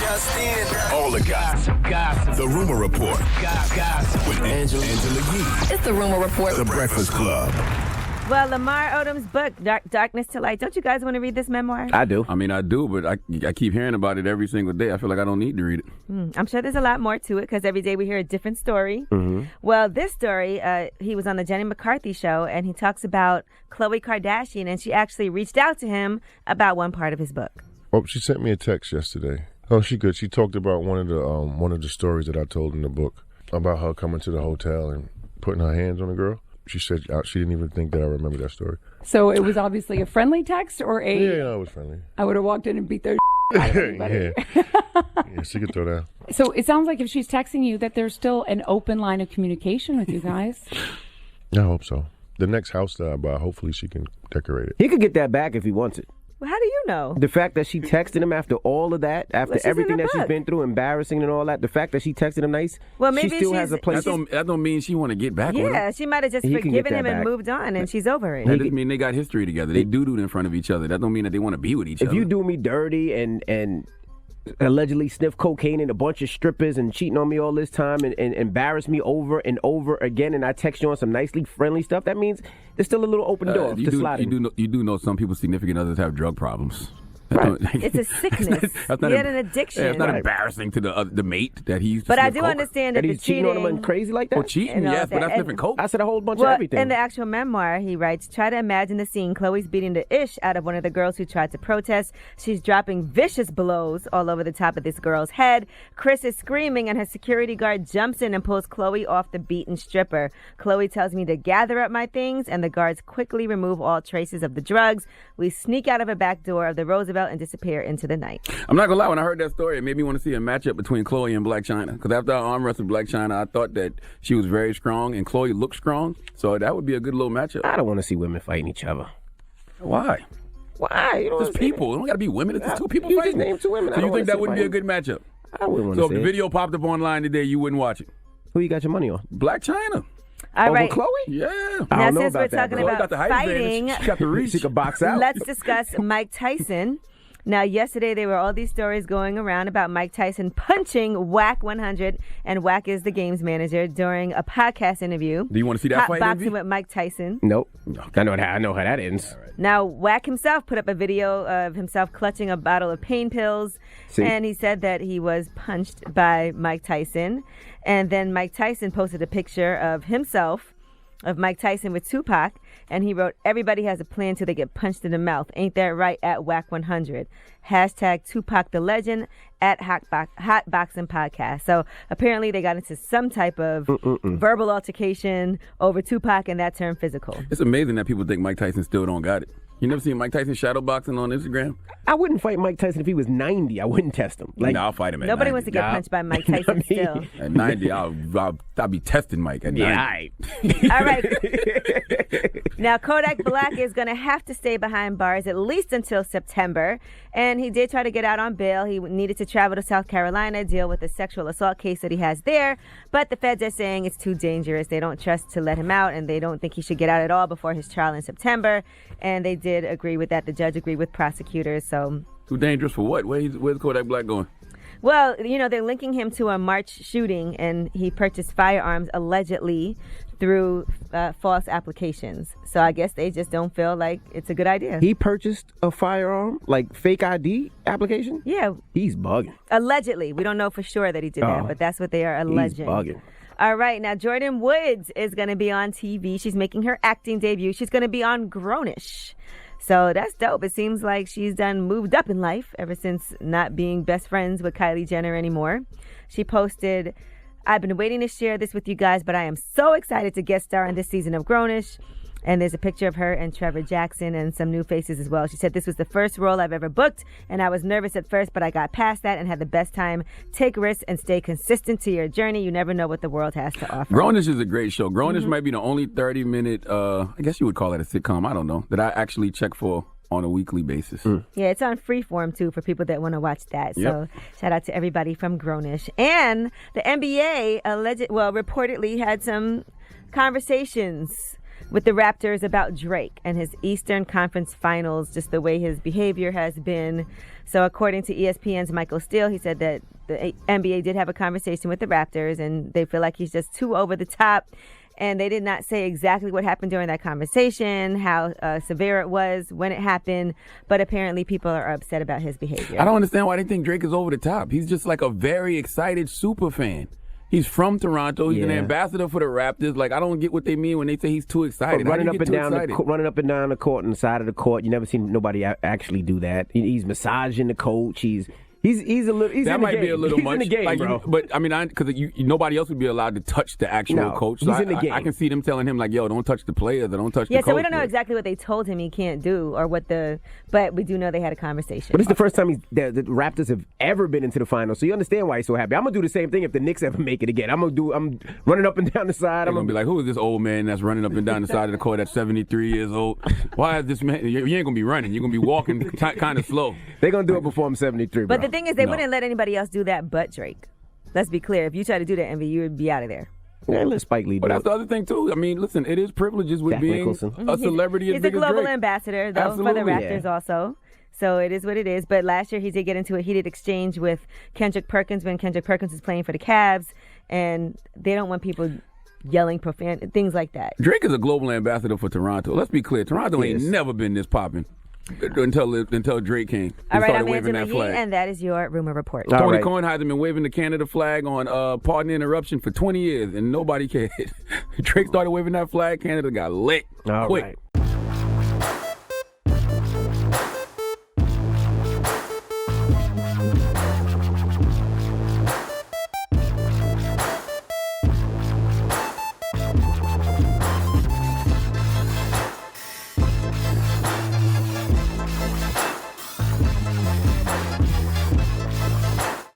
just in. All the gossip. The Rumor Report. Gossip. With Angela Yee. It's the Rumor Report. The Breakfast Club. Well, Lamar Odom's book, Darkness to Light. Don't you guys want to read this memoir? I do. I mean, I do, but I keep hearing about it every single day. I feel like I don't need to read it. I'm sure there's a lot more to it because every day we hear a different story. Mm-hmm. Well, this story, he was on the Jenny McCarthy show, and he talks about Khloe Kardashian, and she actually reached out to him about one part of his book. Oh, she sent me a text yesterday. Oh, she good. She talked about one of the stories that I told in the book about her coming to the hotel and putting her hands on a girl. She said she didn't even think that I remember that story. So it was obviously a friendly text or a... Yeah, it was friendly. I would have walked in and beat their out of anybody. Yeah, she could throw that. So it sounds like if she's texting you that there's still an open line of communication with you guys. I hope so. The next house that I buy, hopefully she can decorate it. He could get that back if he wants it. Well, how do you know? The fact that she texted him after all of that, after everything that she's been through, embarrassing and all that, the fact that she texted him nice, well, maybe she still has a place. That don't mean she want to get back with him. Yeah, she might have just forgiven him and moved on, and she's over it. That doesn't mean they got history together. They do it in front of each other. That don't mean that they want to be with each other. If you do me dirty and allegedly sniff cocaine and a bunch of strippers and cheating on me all this time and embarrass me over and over again, and I text you on some nicely friendly stuff, that means there's still a little open door to slide in. You do know some people's significant others have drug problems. Right. It's a sickness. He had an addiction. Yeah, it's not embarrassing to the mate that he's. But I do understand that he's cheating on him and crazy like that. Oh, cheating, yes, but that's different. Coke. I said a whole bunch of everything. In the actual memoir, he writes, "Try to imagine the scene. Khloe's beating the ish out of one of the girls who tried to protest. She's dropping vicious blows all over the top of this girl's head. Chris is screaming, and her security guard jumps in and pulls Khloe off the beaten stripper. Khloe tells me to gather up my things, and the guards quickly remove all traces of the drugs. We sneak out of a back door of the Roosevelt and disappear into the night." I'm not gonna lie, when I heard that story, it made me want to see a matchup between Khloe and Black China. Because after I arm wrestled Black China, I thought that she was very strong and Khloe looked strong. So that would be a good little matchup. I don't want to see women fighting each other. Why? Why? You know, it's people. It don't got to be women. It's just two people you fighting. Just named two women. So you think that wouldn't be a good matchup? I wouldn't want to So see if the it. video popped up online today, you wouldn't watch it? Who you got your money on? Black China. All right. Khloe? Yeah. Now, since we're talking about fighting, she got the reach. She could box out. Let's discuss Mike Tyson. Now, yesterday there were all these stories going around about Mike Tyson punching Wack 100, and Wack is the games manager, during a podcast interview. Do you want to see that fight? Boxing with Mike Tyson. Nope. I know how that ends. Right. Now, Wack himself put up a video of himself clutching a bottle of pain pills, and he said that he was punched by Mike Tyson. And then Mike Tyson posted a picture of himself, of Mike Tyson with Tupac, and he wrote, "Everybody has a plan till they get punched in the mouth. Ain't that right?" at Wack 100. Hashtag Tupac the Legend at Hot Boxing Podcast. So apparently they got into some type of verbal altercation over Tupac, and that turned physical. It's amazing that people think Mike Tyson still don't got it. You never seen Mike Tyson shadow boxing on Instagram? I wouldn't fight Mike Tyson if he was 90. I wouldn't test him. No, I'll fight him at 90. Nobody wants to get punched by Mike Tyson still. At 90, I'll be testing Mike at 90. Yeah, all right. Now, Kodak Black is going to have to stay behind bars at least until September. And he did try to get out on bail. He needed to travel to South Carolina, deal with a sexual assault case that he has there. But the feds are saying it's too dangerous. They don't trust to let him out, and they don't think he should get out at all before his trial in September. And they did agree with that. The judge agreed with prosecutors. So too dangerous for what? Where's Kodak Black going? Well, you know, they're linking him to a March shooting, and he purchased firearms allegedly through false applications. So I guess they just don't feel like it's a good idea. He purchased a firearm, like fake ID application? Yeah. He's bugging. Allegedly. We don't know for sure that he did that, but that's what they are alleging. He's bugging. All right. Now, Jordyn Woods is going to be on TV. She's making her acting debut. She's going to be on Grownish. So that's dope. It seems like she's moved up in life ever since not being best friends with Kylie Jenner anymore. She posted, "I've been waiting to share this with you guys, but I am so excited to guest star in this season of Grownish." And there's a picture of her and Trevor Jackson and some new faces as well. She said, "This was the first role I've ever booked, and I was nervous at first, but I got past that and had the best time. Take risks and stay consistent to your journey. You never know what the world has to offer." Grownish is a great show. Grownish might be the only 30-minute, I guess you would call it a sitcom, I don't know, that I actually check for on a weekly basis. Yeah, it's on Freeform, too, for people that want to watch that. So shout out to everybody from Grownish. And the NBA reportedly had some conversations with the Raptors about Drake and his Eastern Conference Finals, just the way his behavior has been. So according to ESPN's Michael Steele, he said that the NBA did have a conversation with the Raptors and they feel like he's just too over the top. And they did not say exactly what happened during that conversation, how severe it was, when it happened. But apparently people are upset about his behavior. I don't understand why they think Drake is over the top. He's just like a very excited super fan. He's from Toronto. He's an ambassador for the Raptors. Like, I don't get what they mean when they say he's too excited. Running up and down the court and the side of the court. You never seen nobody actually do that. He's massaging the coach. He's a little. He's that in might the game. be a little he's much, in the game, like, bro. But I mean, because nobody else would be allowed to touch the actual coach. So he's in the game. I can see them telling him like, "Yo, don't touch the players, or don't touch the coach." Yeah, so we don't know exactly what they told him he can't do, or but we do know they had a conversation. But it's the first time the Raptors have ever been into the finals, so you understand why he's so happy. I'm gonna do the same thing if the Knicks ever make it again. I'm running up and down the side. I'm gonna be like, "Who is this old man that's running up and down the side of the court at 73 years old? Why is this man? You ain't gonna be running. You're gonna be walking kind of slow." They're gonna do it before I'm 73. But bro. the thing is, they wouldn't let anybody else do that but Drake. Let's be clear. If you try to do that, Envy, you would be out of there. Yeah, let Spike Lee do But that's it. the other thing, too. I mean, listen, it is privileges with Jack being Nicholson. a celebrity as He's a big as global Drake. ambassador, though, Absolutely. for the Raptors also. So it is what it is. But last year he did get into a heated exchange with Kendrick Perkins when Kendrick Perkins is playing for the Cavs, and they don't want people yelling profane things like that. Drake is a global ambassador for Toronto. Let's be clear. Toronto ain't never been this popping until Drake came and All right, started I'm waving Angela that Yee, flag. and that is your rumor report. All Tony right. Kornheiser been waving the Canada flag on Pardon the Interruption for 20 years, and nobody cared. Drake started waving that flag, Canada got lit All quick. right.